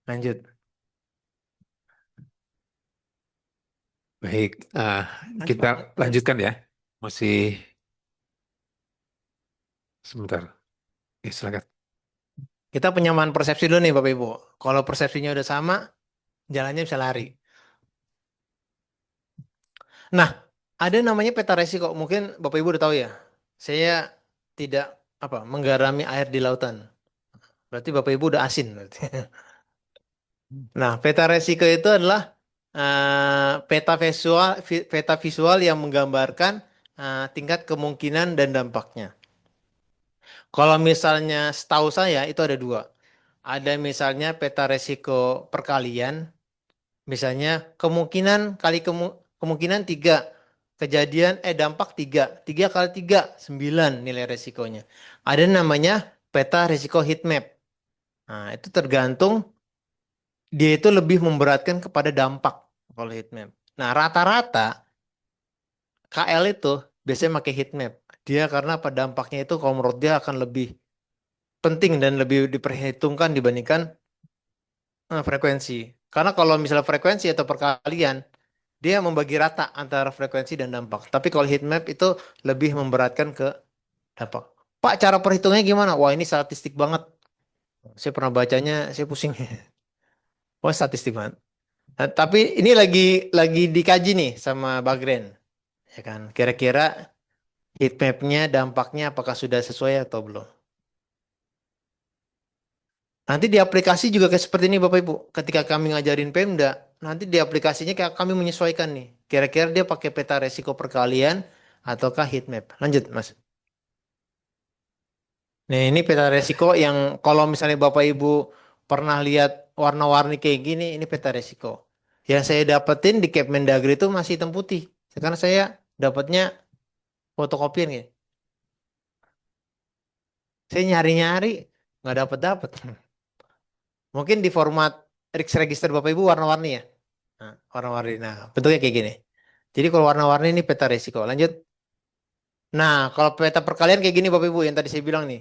Lanjut. Baik, kita lanjutkan ya. Masih sebentar. Silakan. Kita penyamaan persepsi dulu nih Bapak Ibu. Kalau persepsinya udah sama, jalannya bisa lari. Nah, ada namanya peta resiko. Mungkin Bapak Ibu udah tahu ya. Saya tidak menggarami air di lautan. Berarti Bapak Ibu udah asin berarti. Nah, peta resiko itu adalah peta visual yang menggambarkan tingkat kemungkinan dan dampaknya. Kalau misalnya setahu saya itu ada dua. Ada misalnya peta resiko perkalian, misalnya kemungkinan tiga kejadian dampak tiga, tiga kali tiga sembilan nilai resikonya. Ada namanya peta resiko heat map. Nah, itu tergantung dia itu lebih memberatkan kepada dampak kalau heat map. Nah, rata-rata KL itu biasanya pakai heat map. Dia karena apa dampaknya itu kalau menurut dia akan lebih penting dan lebih diperhitungkan dibandingkan frekuensi. Karena kalau misalnya frekuensi atau perkalian, dia membagi rata antara frekuensi dan dampak. Tapi kalau heat map itu lebih memberatkan ke dampak. Pak, cara perhitungannya gimana? Wah, ini statistik banget. Saya pernah bacanya, saya pusing. Wah, statistik banget. Nah, tapi ini lagi dikaji nih sama Bagren, ya kan? Kira-kira heat map-nya, dampaknya apakah sudah sesuai atau belum? Nanti di aplikasi juga kayak seperti ini Bapak Ibu. Ketika kami ngajarin Pemda, nanti di aplikasinya kayak kami menyesuaikan nih. Kira-kira dia pakai peta resiko perkalian ataukah heat map. Lanjut, Mas. Nah, ini peta resiko yang kalau misalnya Bapak Ibu pernah lihat warna-warni kayak gini, ini peta resiko. Yang saya dapetin di Kemendagri itu masih hitam putih. Sekarang saya dapatnya fotokopian ya. Saya nyari-nyari nggak dapet-dapet. Mungkin di format Rix Register Bapak Ibu warna-warni ya. Nah, warna-warni. Nah, bentuknya kayak gini. Jadi kalau warna-warni ini peta resiko. Lanjut. Nah, kalau peta perkalian kayak gini Bapak Ibu yang tadi saya bilang nih.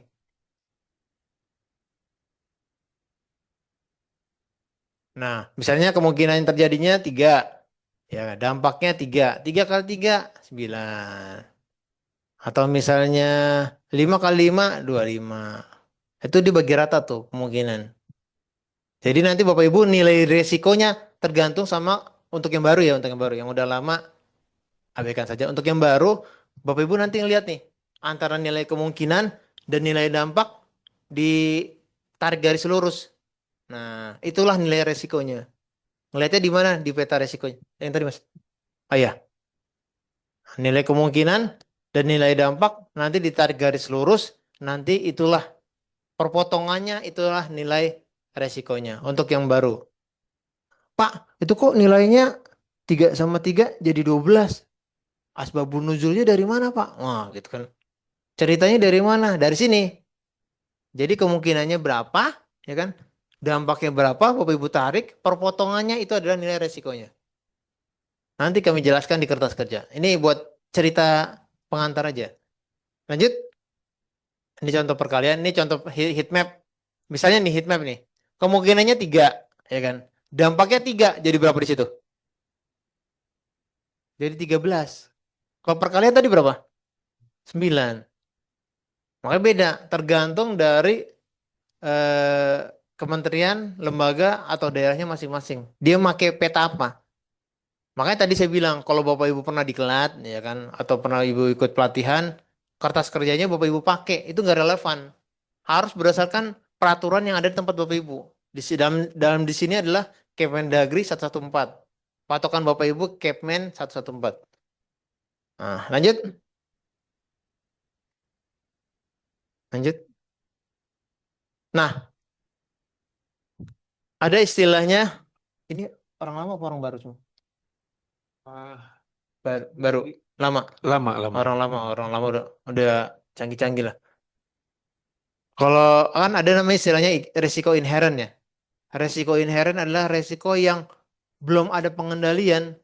Nah, misalnya kemungkinan yang terjadinya tiga. Ya, dampaknya tiga. Tiga kali tiga, 9. Atau misalnya 5 kali 5, 25. Itu dibagi rata tuh kemungkinan. Jadi nanti Bapak Ibu nilai resikonya tergantung sama untuk yang baru ya, untuk yang baru. Yang udah lama abaikan saja. Untuk yang baru, Bapak Ibu nanti ngeliat nih antara nilai kemungkinan dan nilai dampak ditarik garis lurus. Nah, itulah nilai resikonya. Ngeliatnya di mana? Di peta resikonya. Yang tadi Mas. Oh ya, nilai kemungkinan dan nilai dampak nanti ditarik garis lurus. Nanti itulah perpotongannya, itulah nilai resikonya untuk yang baru. Pak, itu kok nilainya 3 sama 3 jadi 12. Asbabun nuzulnya dari mana, Pak? Wah, gitu kan. Ceritanya dari mana? Dari sini. Jadi kemungkinannya berapa, ya kan? Dampaknya berapa, Bapak Ibu tarik, perpotongannya itu adalah nilai resikonya. Nanti kami jelaskan di kertas kerja. Ini buat cerita pengantar aja. Lanjut, ini contoh perkalian, ini contoh heat map. Misalnya nih heat map nih, kemungkinannya 3, ya kan? Dampaknya 3, jadi berapa di situ? Jadi 13. Kalau perkalian tadi berapa? 9. Makanya beda, tergantung dari eh, kementerian, lembaga, atau daerahnya masing-masing. Dia pakai peta apa? Makanya tadi saya bilang, kalau Bapak Ibu pernah diklat, ya kan, atau pernah Ibu ikut pelatihan, kertas kerjanya Bapak Ibu pakai, itu nggak relevan. Harus berdasarkan peraturan yang ada di tempat Bapak Ibu. Dalam di sini adalah Kemendagri 114. Patokan Bapak Ibu Kepmen 114. Nah, lanjut, lanjut. Nah, ada istilahnya, ini orang lama apa orang baru semua? Ah, Baru, lama. lama, lama. Orang lama udah canggih-canggih lah. Kalau kan ada namanya istilahnya resiko inherent ya. Resiko inherent adalah resiko yang belum ada pengendalian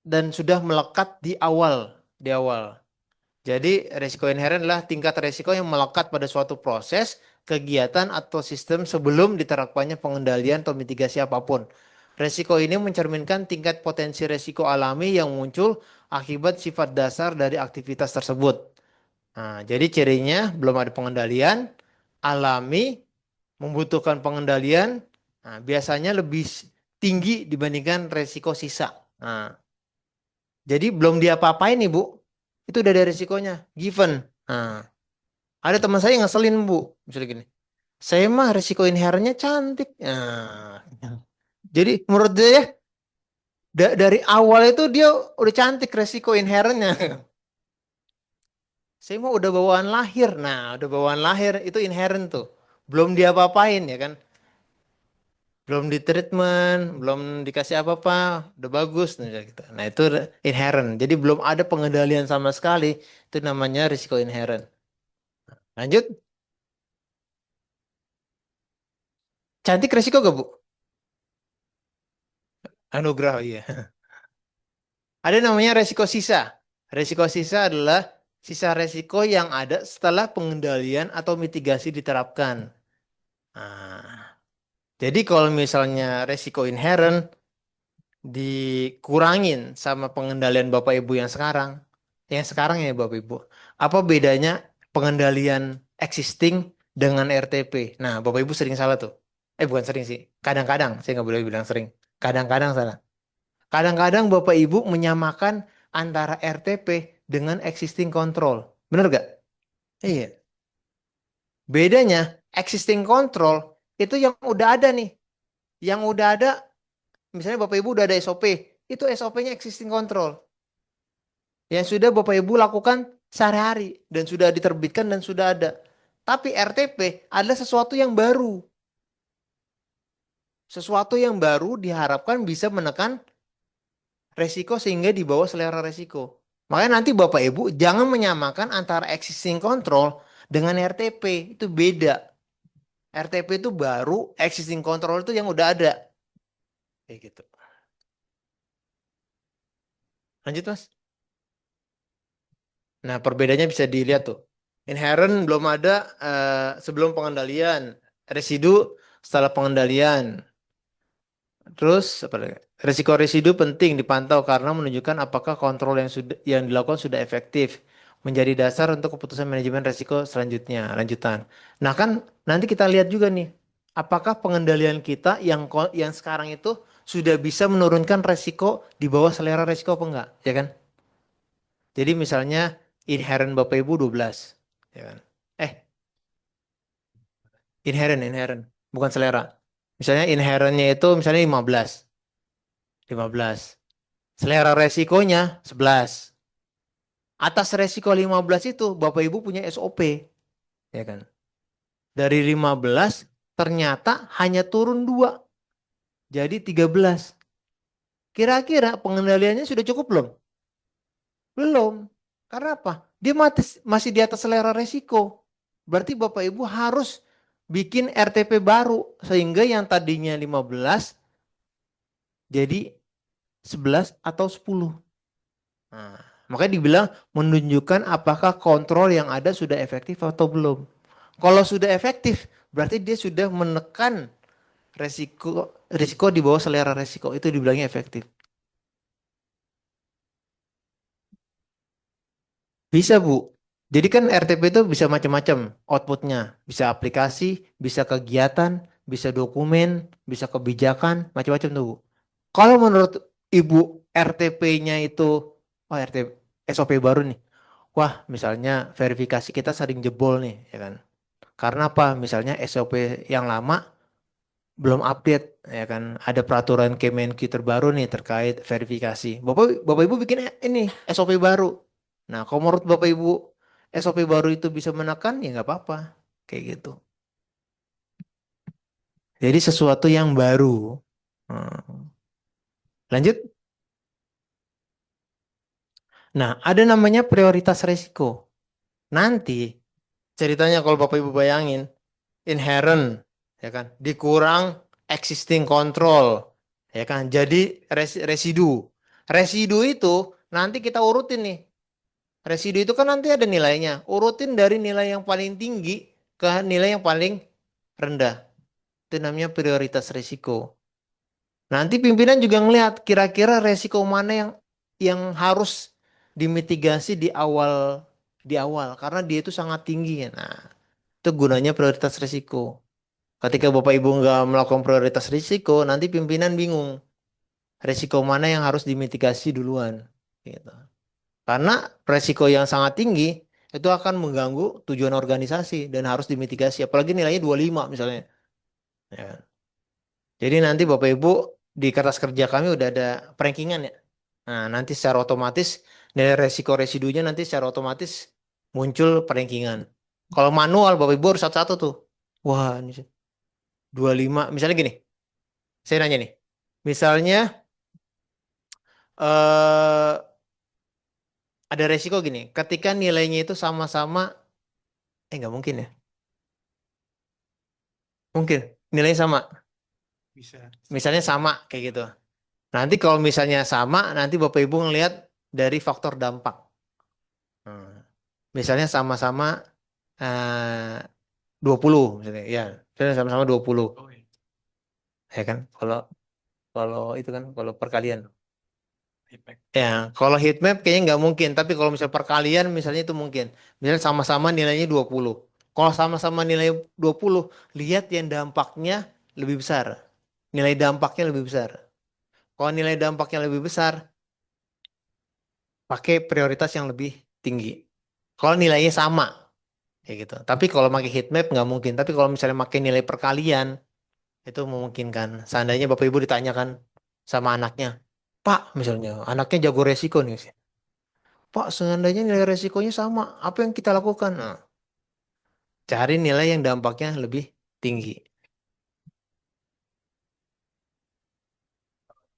dan sudah melekat di awal, di awal. Jadi resiko inherent adalah tingkat resiko yang melekat pada suatu proses kegiatan atau sistem sebelum diterapkannya pengendalian atau mitigasi apapun. Resiko ini mencerminkan tingkat potensi resiko alami yang muncul akibat sifat dasar dari aktivitas tersebut. Nah, jadi cirinya belum ada pengendalian, alami, membutuhkan pengendalian, nah, biasanya lebih tinggi dibandingkan resiko sisa. Nah, jadi belum diapa-apain nih Bu, itu udah ada resikonya, given. Nah, ada teman saya yang ngeselin Bu, misalnya gini, saya mah resiko inherentnya cantik. Nah, jadi menurut dia dari awal itu dia udah cantik resiko inherentnya. Saya mah udah bawaan lahir. Nah, udah bawaan lahir itu inherent tuh. Belum diapa-apain ya kan. Belum di treatment, belum dikasih apa-apa, udah bagus nah, gitu. Nah, itu inherent. Jadi belum ada pengendalian sama sekali. Itu namanya risiko inherent. Lanjut, cantik resiko gak, Bu? Anugerah, iya. Ada namanya resiko sisa. Resiko sisa adalah sisa resiko yang ada setelah pengendalian atau mitigasi diterapkan. Nah, jadi kalau misalnya resiko inherent dikurangin sama pengendalian Bapak Ibu yang sekarang ya Bapak Ibu, apa bedanya pengendalian existing dengan RTP? Nah, Bapak Ibu sering salah tuh. Bukan sering sih. Kadang-kadang, saya nggak boleh bilang sering. Kadang-kadang salah. Kadang-kadang Bapak Ibu menyamakan antara RTP dengan existing control. Bener gak? Iya. Bedanya, existing control itu yang udah ada nih. Yang udah ada, misalnya Bapak Ibu udah ada SOP. Itu SOP-nya existing control. Yang sudah Bapak Ibu lakukan sehari-hari. Dan sudah diterbitkan dan sudah ada. Tapi RTP adalah sesuatu yang baru. Sesuatu yang baru diharapkan bisa menekan resiko sehingga di bawah selera resiko. Makanya nanti Bapak Ibu jangan menyamakan antara existing control dengan RTP. Itu beda. RTP itu baru, existing control itu yang udah ada. Kayak gitu. Lanjut Mas. Nah perbedaannya bisa dilihat tuh. Inherent belum ada sebelum pengendalian. Residu setelah pengendalian. Terus apa lagi? Risiko residu penting dipantau karena menunjukkan apakah kontrol yang dilakukan sudah efektif, menjadi dasar untuk keputusan manajemen risiko selanjutnya, lanjutan. Nah, kan nanti kita lihat juga nih, apakah pengendalian kita yang sekarang itu sudah bisa menurunkan resiko di bawah selera resiko apa enggak, ya kan? Jadi misalnya inherent Bapak Ibu 12, ya kan? Eh, inherent, bukan selera. Misalnya inherentnya itu misalnya 15. 15. Selera resikonya 11. Atas resiko 15 itu Bapak Ibu punya SOP, ya kan? Dari 15 ternyata hanya turun 2, jadi 13. Kira-kira pengendaliannya sudah cukup belum? Belum. Karena apa? Dia masih di atas selera resiko. Berarti Bapak Ibu harus bikin RTP baru sehingga yang tadinya 15 jadi 11 atau 10. Nah, makanya dibilang menunjukkan apakah kontrol yang ada sudah efektif atau belum. Kalau sudah efektif, berarti dia sudah menekan resiko di bawah selera resiko. Itu dibilangnya efektif. Bisa, Bu. Jadi kan RTP itu bisa macam-macam outputnya. Bisa aplikasi, bisa kegiatan, bisa dokumen, bisa kebijakan, macam-macam tuh, Bu. Kalau menurut Ibu RTP-nya itu, oh RTP, SOP baru nih. Wah, misalnya verifikasi kita sering jebol nih, ya kan? Karena apa? Misalnya SOP yang lama belum update, ya kan? Ada peraturan Kemenq terbaru nih terkait verifikasi. Bapak Ibu bikin ini SOP baru. Nah, kalau menurut Bapak Ibu SOP baru itu bisa menekan, ya nggak apa-apa, kayak gitu. Jadi sesuatu yang baru. Hmm. Lanjut. Nah, ada namanya prioritas resiko. Nanti ceritanya kalau Bapak Ibu bayangin, inherent, ya kan, dikurang existing control, ya kan, jadi residu. Residu itu nanti kita urutin nih. Residu itu kan nanti ada nilainya. Urutin dari nilai yang paling tinggi ke nilai yang paling rendah. Itu namanya prioritas risiko. Nanti pimpinan juga ngelihat kira-kira resiko mana yang harus dimitigasi di awal karena dia itu sangat tinggi ya. Nah, itu gunanya prioritas risiko. Ketika Bapak Ibu nggak melakukan prioritas risiko, nanti pimpinan bingung resiko mana yang harus dimitigasi duluan. Gitu. Karena resiko yang sangat tinggi itu akan mengganggu tujuan organisasi dan harus dimitigasi. Apalagi nilainya 25 misalnya. Ya. Jadi nanti Bapak Ibu di kertas kerja kami udah ada perankingan ya. Nah, nanti secara otomatis nilai resiko residunya nanti secara otomatis muncul perankingan. Kalau manual Bapak Ibu harus satu-satu tuh. Wah, ini 25. Misalnya gini, saya nanya nih. Misalnya eh ada resiko gini, ketika nilainya itu sama-sama nggak mungkin ya. Mungkin nilainya sama. Bisa. Misalnya sama kayak gitu. Nanti kalau misalnya sama, nanti Bapak Ibu ngelihat dari faktor dampak. Hmm. Misalnya sama-sama 20 misalnya ya. Misalnya sama-sama 20. Oh, iya. Ya kan? Kalau kalau itu kan kalau perkalian. Impact. Ya, kalau heat map kayaknya nggak mungkin, tapi kalau misal perkalian misalnya itu mungkin. Misalnya sama-sama nilainya 20. Kalau sama-sama nilai 20, lihat yang dampaknya lebih besar. Nilai dampaknya lebih besar. Kalau nilai dampaknya lebih besar, pakai prioritas yang lebih tinggi. Kalau nilainya sama, kayak gitu. Tapi kalau pakai heat map nggak mungkin. Tapi kalau misalnya pakai nilai perkalian, itu memungkinkan. Seandainya Bapak Ibu ditanyakan sama anaknya, Pak, misalnya, anaknya jago resiko nih. Pak, seandainya nilai resikonya sama, apa yang kita lakukan? Nah, cari nilai yang dampaknya lebih tinggi.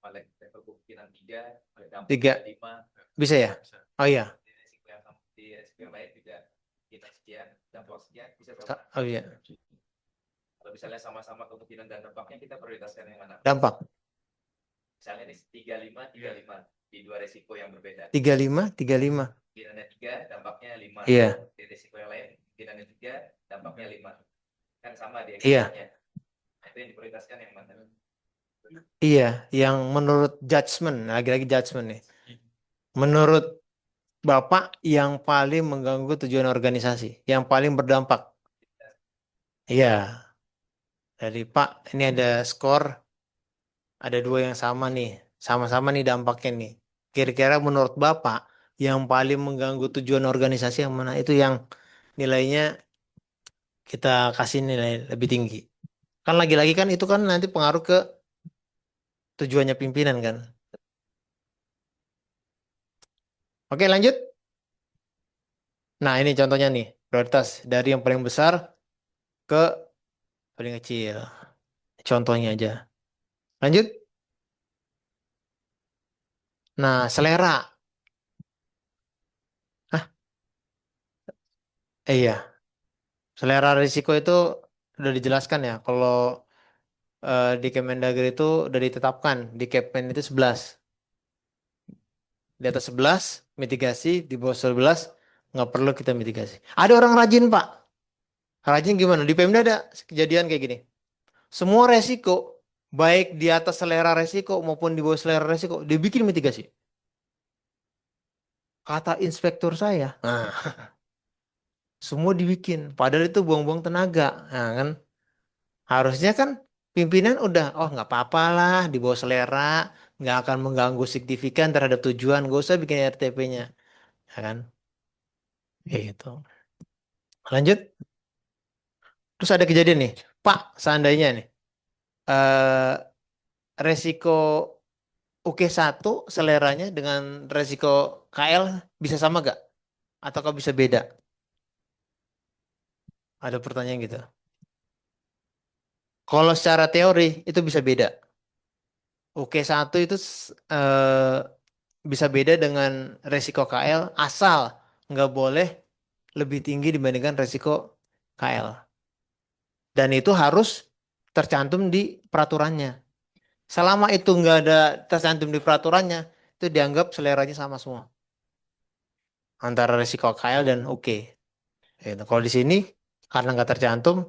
Paling level kemungkinan 3, paling dampak Tiga, 5, bisa ya? Bisa. Oh iya. di resiko yang sama, di resiko yang lain juga kita sekian, dampak sekian, bisa sama. Oh iya. Kalau misalnya sama-sama kemungkinan dan dampaknya, kita prioritaskan yang mana? Dampak. Misalnya nih, 35, 35 di dua resiko yang berbeda. 35, 35. Kemungkinannya 3, dampaknya 5. Iya. Di resiko yang lain, kemungkinannya 3, dampaknya 5. Kan sama dia Iya. kemungkinannya. Itu yang diprioritaskan yang mana? Iya, yang menurut judgement, lagi-lagi judgement nih. Menurut Bapak yang paling mengganggu tujuan organisasi, yang paling berdampak. Iya, dari Pak, ini ada skor, ada dua yang sama nih, sama-sama nih dampaknya nih. Kira-kira menurut Bapak yang paling mengganggu tujuan organisasi yang mana? Itu yang nilainya kita kasih nilai lebih tinggi. Kan lagi-lagi kan itu kan nanti pengaruh ke tujuannya pimpinan kan. Oke, lanjut. Nah, ini contohnya nih, prioritas dari yang paling besar ke paling kecil. Contohnya aja. Lanjut. Nah, selera. Hah? Iya, selera risiko itu udah dijelaskan ya. Kalau di Kemendagri itu udah ditetapkan di Kepmen itu 11. Di atas 11 mitigasi, di bawah 11 nggak perlu kita mitigasi. Ada orang rajin, Pak. Rajin gimana? Di Pemda ada kejadian kayak gini. Semua resiko, baik di atas selera resiko maupun di bawah selera resiko, dibikin mitigasi. Kata inspektur saya, nah, semua dibikin. Padahal itu buang-buang tenaga. Nah, kan harusnya kan pimpinan udah, oh nggak apa-apa lah di bawah selera, nggak akan mengganggu signifikan terhadap tujuan, gak usah bikin RTP-nya, ya kan? Kayak gitu. Lanjut. Terus ada kejadian nih, Pak, seandainya nih eh resiko UK1 seleranya dengan resiko KL bisa sama gak? Ataukah bisa beda? Ada pertanyaan gitu. Kalau secara teori itu bisa beda. UK1 itu bisa beda dengan resiko KL asal nggak boleh lebih tinggi dibandingkan resiko KL. Dan itu harus tercantum di peraturannya. Selama itu nggak ada tercantum di peraturannya, itu dianggap seleranya sama semua antara resiko KL dan UK. Gitu. Kalau di sini Karena nggak tercantum,